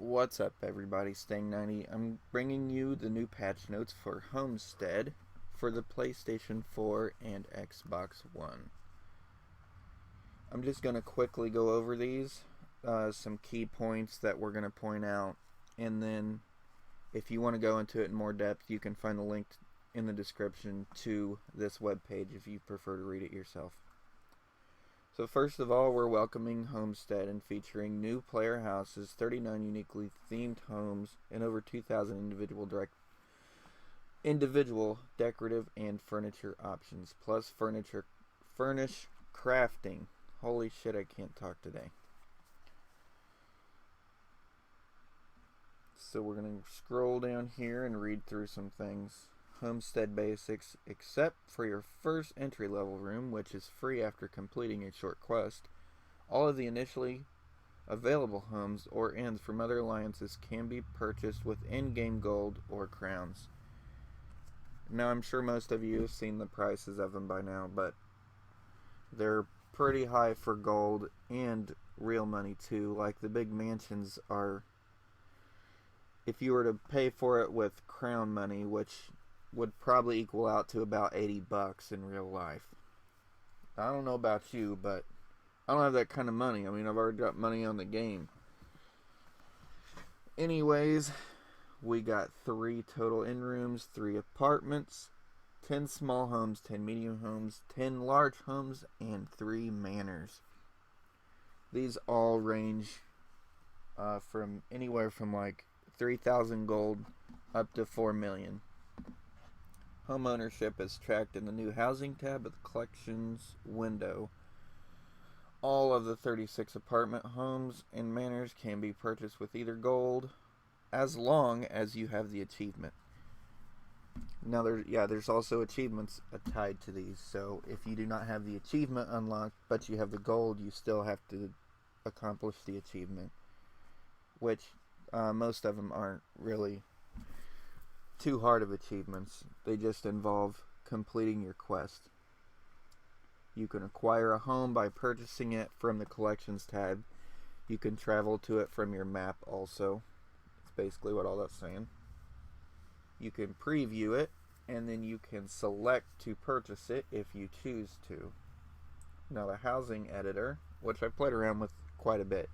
What's up, everybody? Staying 90. I'm bringing you the new patch notes for Homestead for the PlayStation 4 and Xbox One. I'm just going to quickly go over these, some key points that we're going to point out, and then if you want to go into it in more depth, you can find the link in the description to this webpage if you prefer to read it yourself. So first of all, we're welcoming Homestead and featuring new player houses, 39 uniquely themed homes, and over 2,000 individual decorative and furniture options, plus furnish crafting. Holy shit, I can't talk today. So we're going to scroll down here and read through some things. Homestead basics, except for your first entry level room, which is free after completing a short quest. All of the initially available homes or inns from other alliances can be purchased with in-game gold or crowns. Now, I'm sure most of you have seen the prices of them by now, but they're pretty high for gold and real money too. Like the big mansions are, if you were to pay for it with crown money, which would probably equal out to about $80 in real life. I don't know about you, but I don't have that kind of money. I mean, I've already got money on the game. Anyways, we got 3 total in-rooms, 3 apartments, 10 small homes, 10 medium homes, 10 large homes, and 3 manors. These all range from anywhere from like 3,000 gold up to 4 million. Home ownership is tracked in the new housing tab of the collections window. All of the 36 apartment homes and manors can be purchased with either gold, as long as you have the achievement. Now, there's also achievements tied to these. So if you do not have the achievement unlocked, but you have the gold, you still have to accomplish the achievement, which most of them aren't really too hard of achievements. They just involve completing your quest. You can acquire a home by purchasing it from the collections tab. You can travel to it from your map also. That's basically what all that's saying. You can preview it, and then you can select to purchase it if you choose to. Now, the housing editor, which I've played around with quite a bit,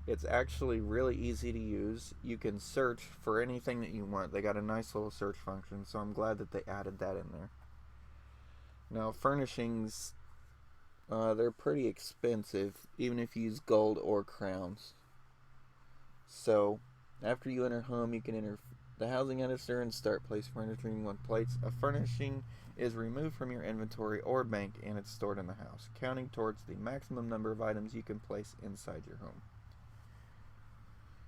it's actually really easy to use. You can search for anything that you want. They got a nice little search function, so I'm glad that they added that in there. Now, furnishings, they're pretty expensive, even if you use gold or crowns. So, after you enter home, you can enter the housing editor and start place furniture you want plates. A furnishing is removed from your inventory or bank, and it's stored in the house, counting towards the maximum number of items you can place inside your home.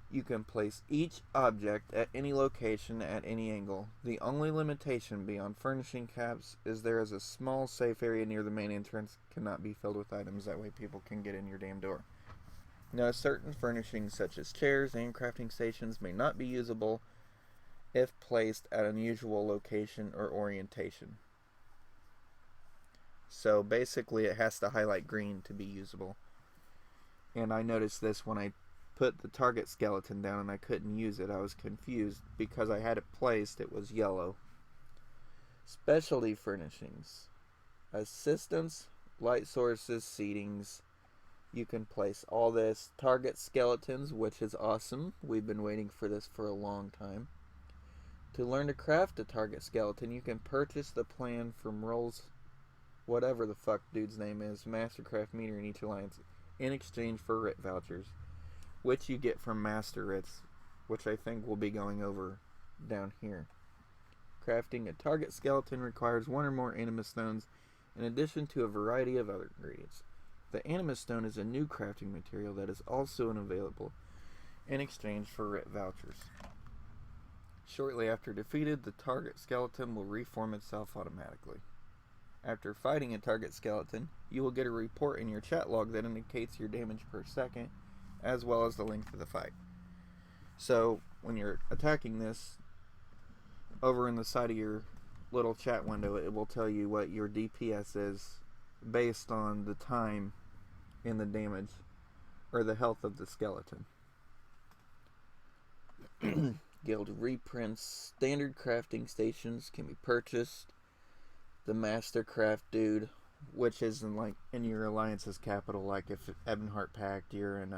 You can place each object at any location at any angle. The only limitation beyond furnishing caps is there is a small safe area near the main entrance. Cannot be filled with items. That way people can get in your damn door. Now, certain furnishings such as chairs and crafting stations may not be usable if placed at an unusual location or orientation. So basically it has to highlight green to be usable. And I noticed this when I put the target skeleton down and I couldn't use it. I was confused because I had it placed, it was yellow. Specialty furnishings, assistance, light sources, seatings. You can place all this. Target skeletons, which is awesome. We've been waiting for this for a long time. To learn to craft a target skeleton, you can purchase the plan from Rolls, whatever the fuck dude's name is, Mastercraft meter in each alliance, in exchange for RIT vouchers, which you get from Master Writs, which I think we'll be going over down here. Crafting a target skeleton requires 1 or more anima stones in addition to a variety of other ingredients. The anima stone is a new crafting material that is also unavailable in exchange for RIT vouchers. Shortly after defeated, the target skeleton will reform itself automatically. After fighting a target skeleton, you will get a report in your chat log that indicates your damage per second, as well as the length of the fight. So, when you're attacking this, over in the side of your little chat window, it will tell you what your DPS is based on the time and the damage, or the health of the skeleton. Guild reprints. Standard crafting stations can be purchased. The Mastercraft dude, which is in your alliance's capital, like if Ebonheart Pact, you're in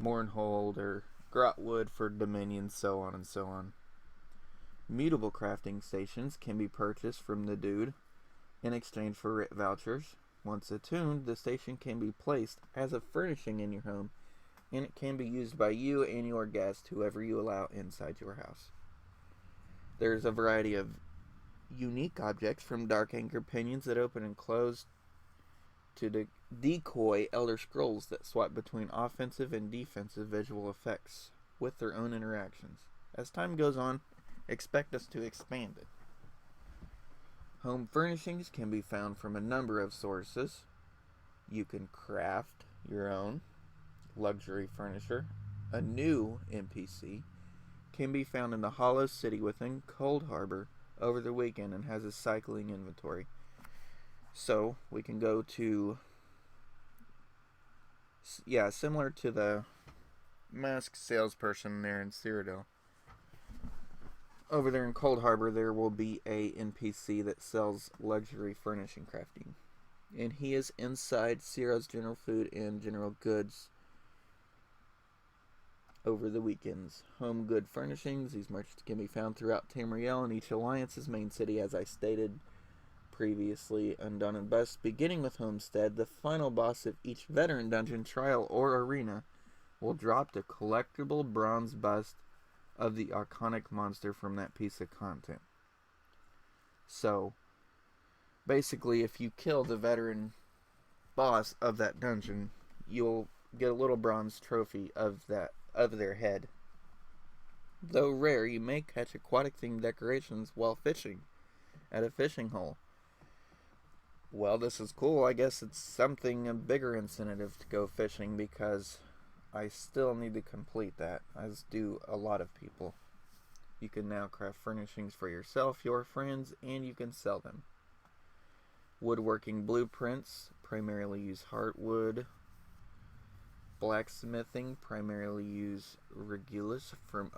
Mournhold or Grotwood for Dominion, so on and so on. Mutable crafting stations can be purchased from the dude in exchange for writ vouchers. Once attuned, the station can be placed as a furnishing in your home, and it can be used by you and your guest, whoever you allow inside your house. There's a variety of unique objects, from dark anchor pinions that open and close to decoy Elder Scrolls that swap between offensive and defensive visual effects with their own interactions. As time goes on, expect us to expand it. Home furnishings can be found from a number of sources. You can craft your own luxury furniture. A new NPC can be found in the Hollow City within Cold Harbor over the weekend and has a cycling inventory. So we can go to, similar to the masked salesperson there in Cyrodiil. Over there in Cold Harbor, there will be a NPC that sells luxury furnishing crafting. And he is inside Ciro's General Food and General Goods over the weekends. Home good furnishings. These merchants can be found throughout Tamriel and each alliance's main city, as I stated previously. Undone and Bust, beginning with Homestead, the final boss of each veteran dungeon, trial, or arena, will drop the collectible bronze bust of the iconic monster from that piece of content. So, basically, if you kill the veteran boss of that dungeon, you'll get a little bronze trophy of their head. Though rare, you may catch aquatic themed decorations while fishing at a fishing hole. Well, this is cool. I guess it's something a bigger incentive to go fishing, because I still need to complete that, as do a lot of people. You can now craft furnishings for yourself, your friends, and you can sell them. Woodworking blueprints primarily use heartwood. Blacksmithing primarily use regulus from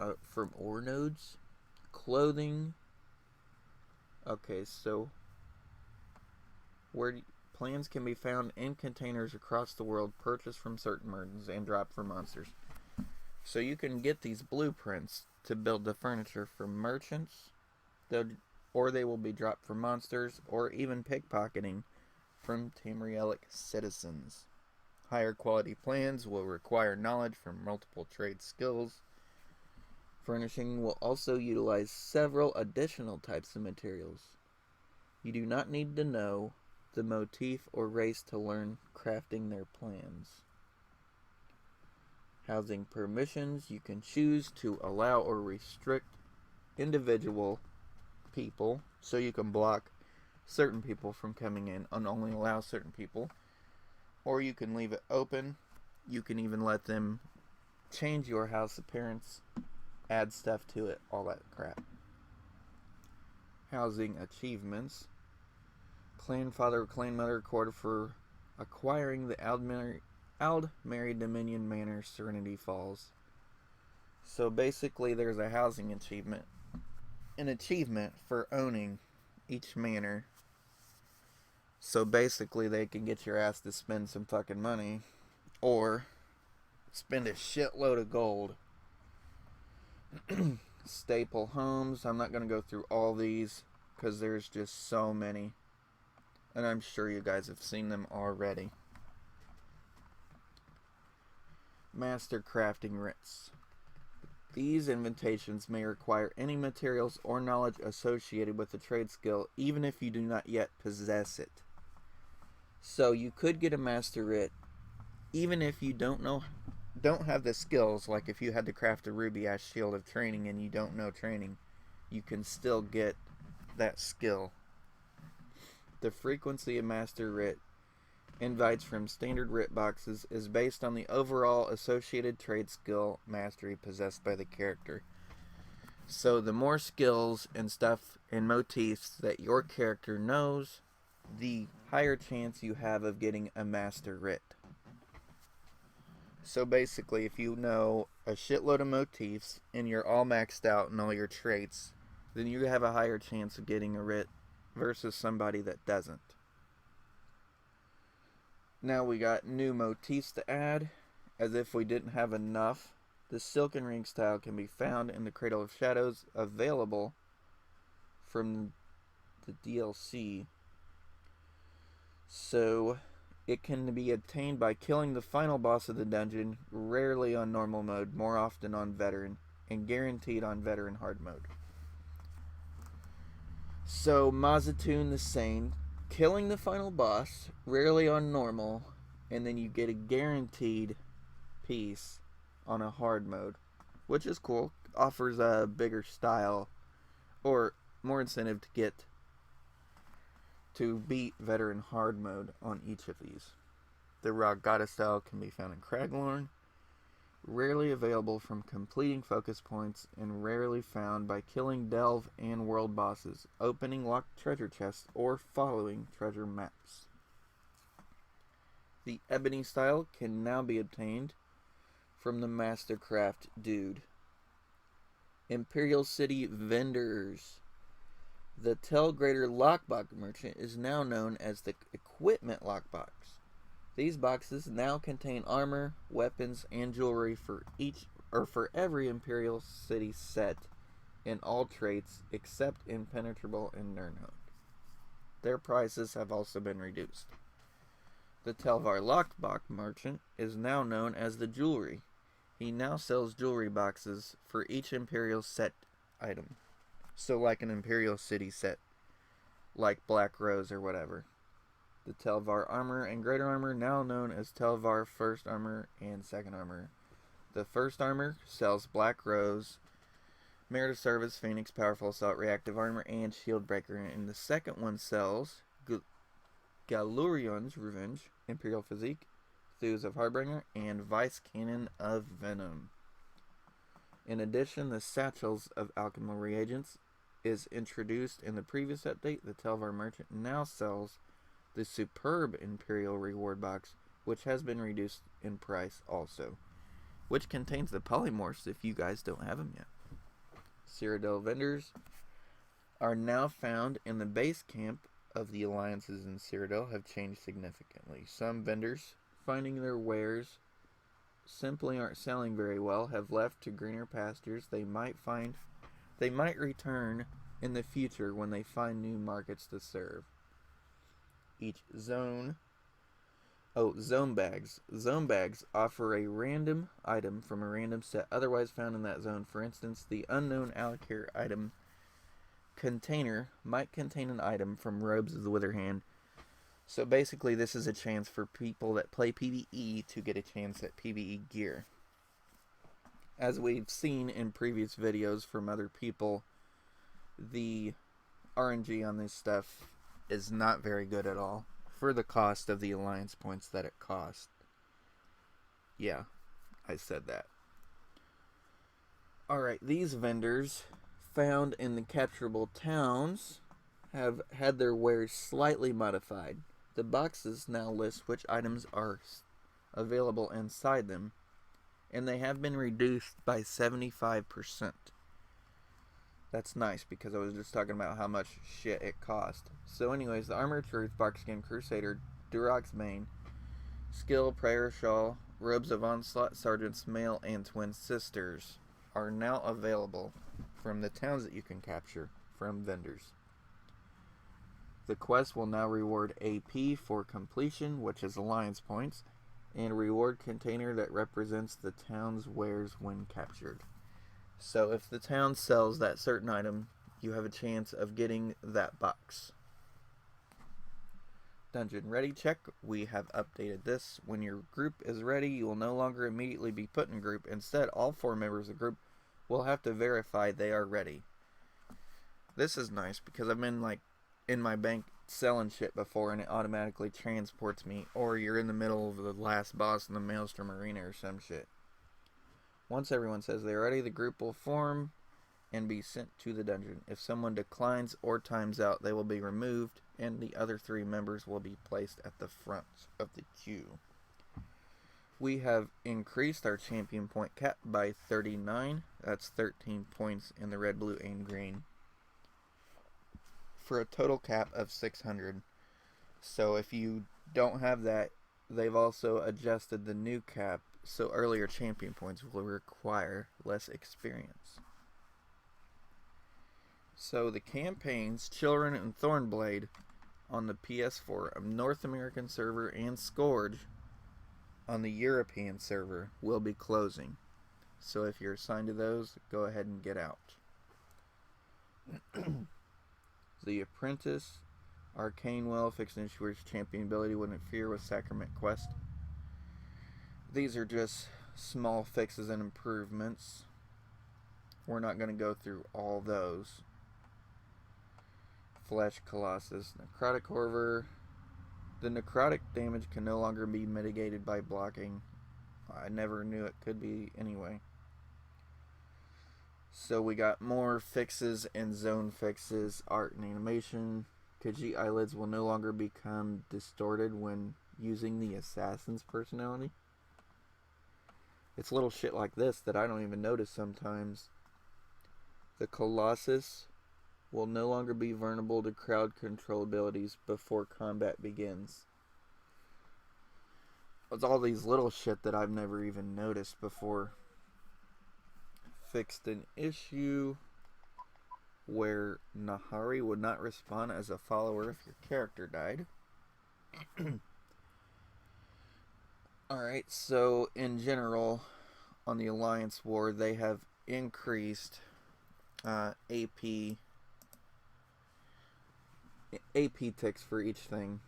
ore nodes. Clothing. Okay, so plans can be found in containers across the world, purchased from certain merchants and dropped for monsters. So you can get these blueprints to build the furniture from merchants, or they will be dropped for monsters, or even pickpocketing from Tamrielic citizens. Higher quality plans will require knowledge from multiple trade skills. Furnishing will also utilize several additional types of materials. You do not need to know the motif or race to learn crafting their plans. Housing permissions, you can choose to allow or restrict individual people, so you can block certain people from coming in and only allow certain people, or you can leave it open. You can even let them change your house appearance, add stuff to it, all that crap. Housing achievements. Clan Father or Clan Mother record for acquiring the Aldmeri Dominion Manor, Serenity Falls. So basically there's a housing achievement. An achievement for owning each manor. So basically they can get your ass to spend some fucking money, or spend a shitload of gold. Staple homes. I'm not going to go through all these, because there's just so many. And I'm sure you guys have seen them already. Master crafting writs. These invitations may require any materials or knowledge associated with the trade skill, even if you do not yet possess it. So you could get a master writ, even if you don't have the skills. Like if you had to craft a ruby ash shield of training and you don't know training, you can still get that skill. The frequency of master writ invites from standard writ boxes is based on the overall associated trade skill mastery possessed by the character. So the more skills and stuff and motifs that your character knows, the higher chance you have of getting a master writ. So basically, if you know a shitload of motifs and you're all maxed out in all your traits, then you have a higher chance of getting a writ versus somebody that doesn't. Now we got new motifs to add. As if we didn't have enough, the Silken Ring style can be found in the Cradle of Shadows, available from the DLC. So it can be obtained by killing the final boss of the dungeon, rarely on normal mode, more often on veteran, and guaranteed on veteran hard mode. So Mazatoon the Sane, killing the final boss, rarely on normal, and then you get a guaranteed piece on a hard mode, which is cool. Offers a bigger style or more incentive to beat veteran hard mode on each of these. The Rock Goddess style can be found in Craglorn, rarely available from completing focus points, and rarely found by killing delve and world bosses, opening locked treasure chests, or following treasure maps. The Ebony style can now be obtained from the Mastercraft dude. Imperial City vendors. The Telgrader Lockbox merchant is now known as the Equipment Lockbox. These boxes now contain armor, weapons, and jewelry for every Imperial City set in all traits except Impenetrable and Nirnhood. Their prices have also been reduced. The Telvar Lockbox merchant is now known as the Jewelry. He now sells jewelry boxes for each Imperial set item. So like an Imperial City set, like Black Rose or whatever. The Telvar Armor and Greater Armor, now known as Telvar First Armor and Second Armor. The First Armor sells Black Rose, Merit of Service, Phoenix, Powerful Assault, Reactive Armor, and Shield Breaker. And the second one sells Galurion's Revenge, Imperial Physique, Thews of Harbinger, and Vice Cannon of Venom. In addition, the Satchels of Alchemical Reagents is introduced in the previous update. The Telvar Merchant now sells the superb Imperial Reward Box, which has been reduced in price also, which contains the polymorphs if you guys don't have them yet. Cyrodiil vendors are now found in the base camp of the alliances in Cyrodiil have changed significantly. Some vendors, finding their wares simply aren't selling very well, have left to greener pastures. They might return in the future when they find new markets to serve. Each zone zone bags. Zone bags offer a random item from a random set otherwise found in that zone. For instance, the unknown Alakir item container might contain an item from Robes of the Wither Hand. So basically, this is a chance for people that play PvE to get a chance at PvE gear. As we've seen in previous videos from other people, the RNG on this stuff is not very good at all for the cost of the alliance points that it cost. Yeah, I said that. Alright, these vendors found in the capturable towns have had their wares slightly modified. The boxes now list which items are available inside them, and they have been reduced by 75%. That's nice, because I was just talking about how much shit it cost. So anyways, the Armor of Truth, Barkskin Crusader, Durok's Mane, Skill, Prayer Shawl, Robes of Onslaught, Sergeant's Mail, and Twin Sisters are now available from the towns that you can capture from vendors. The quest will now reward AP for completion, which is alliance points, and reward container that represents the town's wares when captured. So if the town sells that certain item, you have a chance of getting that box. Dungeon ready check. We have updated this. When your group is ready, you will no longer immediately be put in group. Instead, all 4 members of the group will have to verify they are ready. This is nice because I've been in my bank selling shit before and it automatically transports me, or you're in the middle of the last boss in the Maelstrom Arena or some shit. Once everyone says they're ready, the group will form and be sent to the dungeon. If someone declines or times out, they will be removed, and the other 3 members will be placed at the front of the queue. We have increased our champion point cap by 39. That's 13 points in the red, blue, and green, for a total cap of 600. So if you don't have that, they've also adjusted the new cap, so earlier champion points will require less experience. So the campaigns Children and Thornblade on the PS4 of North American server and Scourge on the European server will be closing. So if you're assigned to those, go ahead and get out. The Apprentice, Arcane Well, fixed and ensures champion ability when interfere with Sacrament Quest. These are just small fixes and improvements. We're not going to go through all those. Flesh Colossus, Necrotic Horror. The necrotic damage can no longer be mitigated by blocking. I never knew it could be anyway. So we got more fixes and zone fixes. Art and animation. Khajiit eyelids will no longer become distorted when using the assassin's personality. It's little shit like this that I don't even notice sometimes. The Colossus will no longer be vulnerable to crowd control abilities before combat begins. It's all these little shit that I've never even noticed before. Fixed an issue where Nahari would not respawn as a follower if your character died. Alright, so in general, on the Alliance War, they have increased AP ticks for each thing.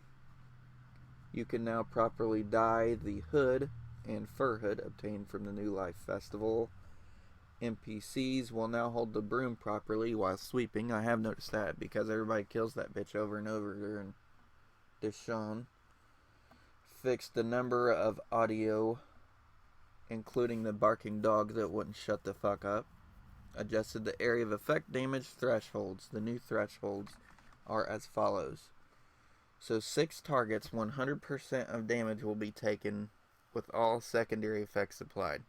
You can now properly dye the hood and fur hood obtained from the New Life Festival. NPCs will now hold the broom properly while sweeping. I have noticed that because everybody kills that bitch over and over during Deshaun. Fixed the number of audio, including the barking dog that wouldn't shut the fuck up. Adjusted the area of effect damage thresholds. The new thresholds are as follows. So 6 targets, 100% of damage will be taken with all secondary effects applied.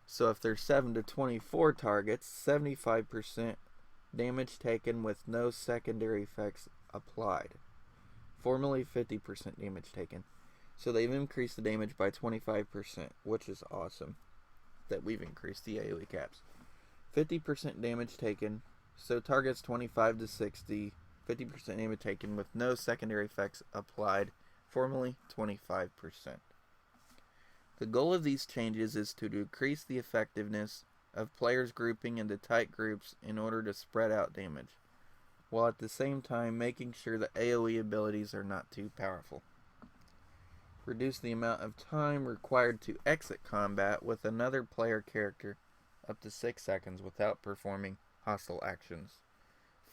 So if there's 7 to 24 targets, 75% damage taken with no secondary effects applied. Formerly 50% damage taken. So they've increased the damage by 25%, which is awesome that we've increased the AoE caps. 50% damage taken. So targets 25 to 60, 50% damage taken with no secondary effects applied, formerly 25%. The goal of these changes is to decrease the effectiveness of players grouping into tight groups in order to spread out damage, while at the same time making sure that AoE abilities are not too powerful. Reduce the amount of time required to exit combat with another player character up to 6 seconds without performing hostile actions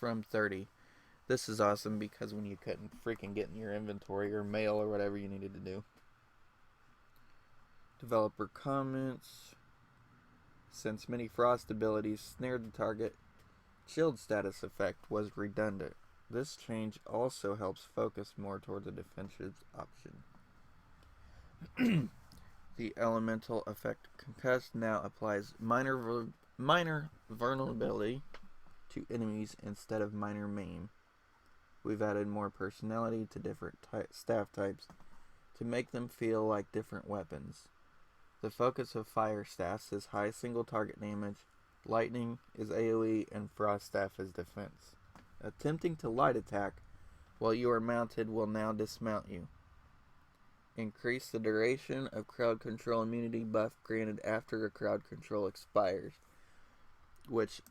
from 30. This is awesome because when you couldn't freaking get in your inventory or mail or whatever you needed to do. Developer comments. Since many frost abilities snared the target, chilled status effect was redundant. This change also helps focus more toward the defensive option. The elemental effect concussed now applies minor vulnerability to enemies instead of minor maim. We've added more personality to different staff types to make them feel like different weapons. The focus of fire staffs is high single target damage, lightning is AoE, and frost staff is defense. Attempting to light attack while you are mounted will now dismount you. Increase the duration of crowd control immunity buff granted after a crowd control expires. Which,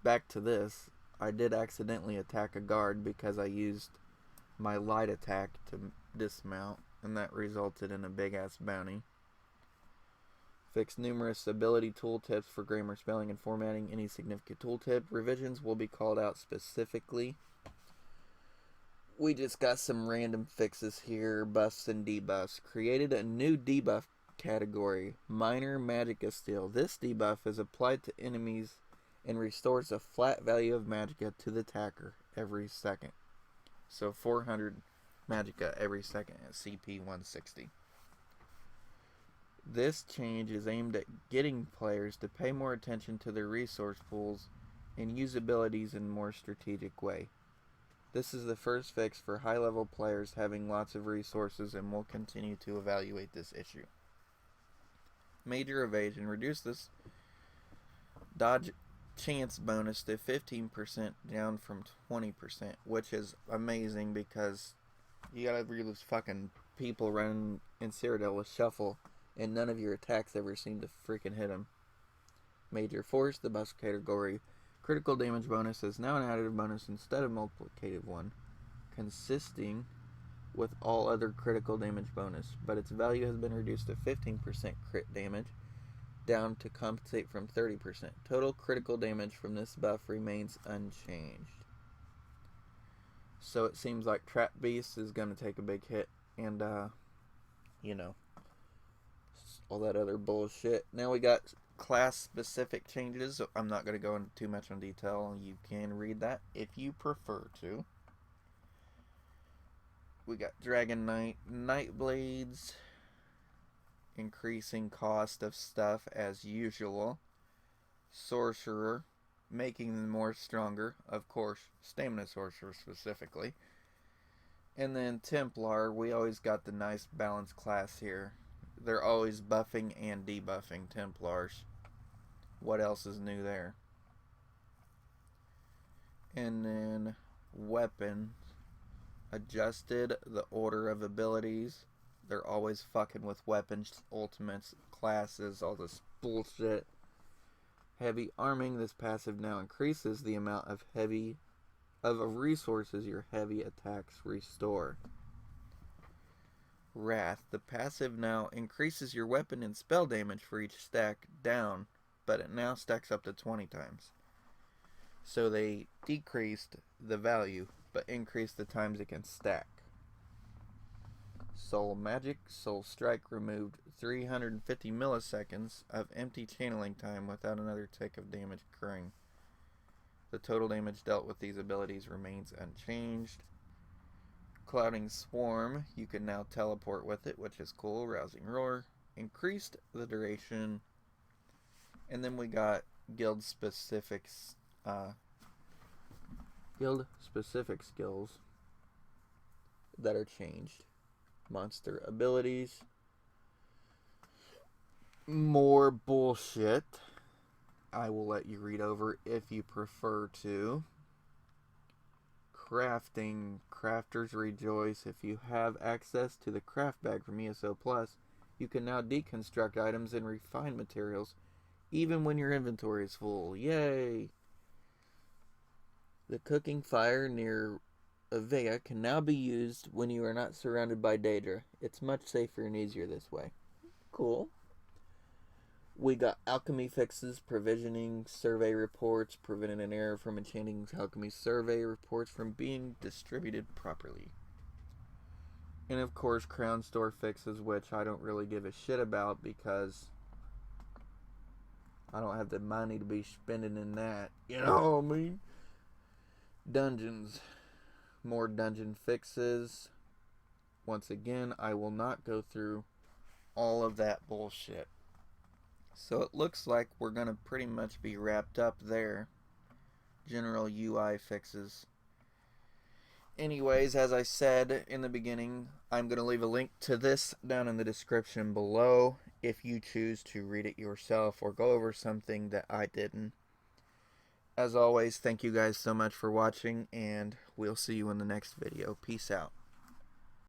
back to this, I did accidentally attack a guard because I used my light attack to dismount, and that resulted in a big ass bounty. Fix numerous ability tooltips for grammar, spelling, and formatting. Any significant tooltip revisions will be called out specifically. We just got some random fixes here, buffs and debuffs. Created a new debuff category, Minor Magicka Steel. This debuff is applied to enemies and restores a flat value of Magicka to the attacker every second. So 400 Magicka every second at CP 160. This change is aimed at getting players to pay more attention to their resource pools and use abilities in a more strategic way. This is the first fix for high-level players having lots of resources, and we'll continue to evaluate this issue. Major Evasion. Reduce this dodge chance bonus to 15% down from 20%, which is amazing because you got every those fucking people running in Cyrodiil with Shuffle, and none of your attacks ever seem to freaking hit them. Major Force. The buff category critical damage bonus is now an additive bonus instead of multiplicative one, consisting with all other critical damage bonus, but its value has been reduced to 15% crit damage, down to compensate from 30%. Total critical damage from this buff remains unchanged. So it seems like Trap Beast is going to take a big hit, and, you know, all that other bullshit. Now we got class-specific changes. So I'm not going to go into too much in detail. You can read that if you prefer to. We got Dragon Knight, Nightblades, increasing cost of stuff as usual. Sorcerer, making them more stronger, of course, Stamina Sorcerer specifically. And then Templar, we always got the nice balanced class here. They're always buffing and debuffing Templars. What else is new there? And then weapons. Adjusted the order of abilities. They're always fucking with weapons, ultimates, classes, all this bullshit. Heavy arming. This passive now increases the amount of resources your heavy attacks restore. Wrath. The passive now increases your weapon and spell damage for each stack down, but it now stacks up to 20 times. So they decreased the value, but increased the times it can stack. Soul Magic. Soul Strike removed 350 milliseconds of empty channeling time without another tick of damage occurring. The total damage dealt with these abilities remains unchanged. Clouding Swarm, you can now teleport with it, which is cool. Rousing Roar, increased the duration. And then we got guild specific skills that are changed. Monster abilities. More bullshit. I will let you read over if you prefer to. Crafting. Crafters rejoice. If you have access to the craft bag from ESO Plus, you can now deconstruct items and refine materials even when your inventory is full. Yay! The cooking fire near Avea can now be used when you are not surrounded by Daedra. It's much safer and easier this way. Cool. We got alchemy fixes, provisioning, survey reports, prevented an error from enchanting alchemy survey reports from being distributed properly. And of course, Crown Store fixes, which I don't really give a shit about because I don't have the money to be spending in that. You know what I mean? Dungeons. More dungeon fixes. Once again, I will not go through all of that bullshit. So it looks like we're going to pretty much be wrapped up there. General UI fixes. Anyways, as I said in the beginning, I'm going to leave a link to this down in the description below if you choose to read it yourself or go over something that I didn't. As always, thank you guys so much for watching, and we'll see you in the next video. Peace out.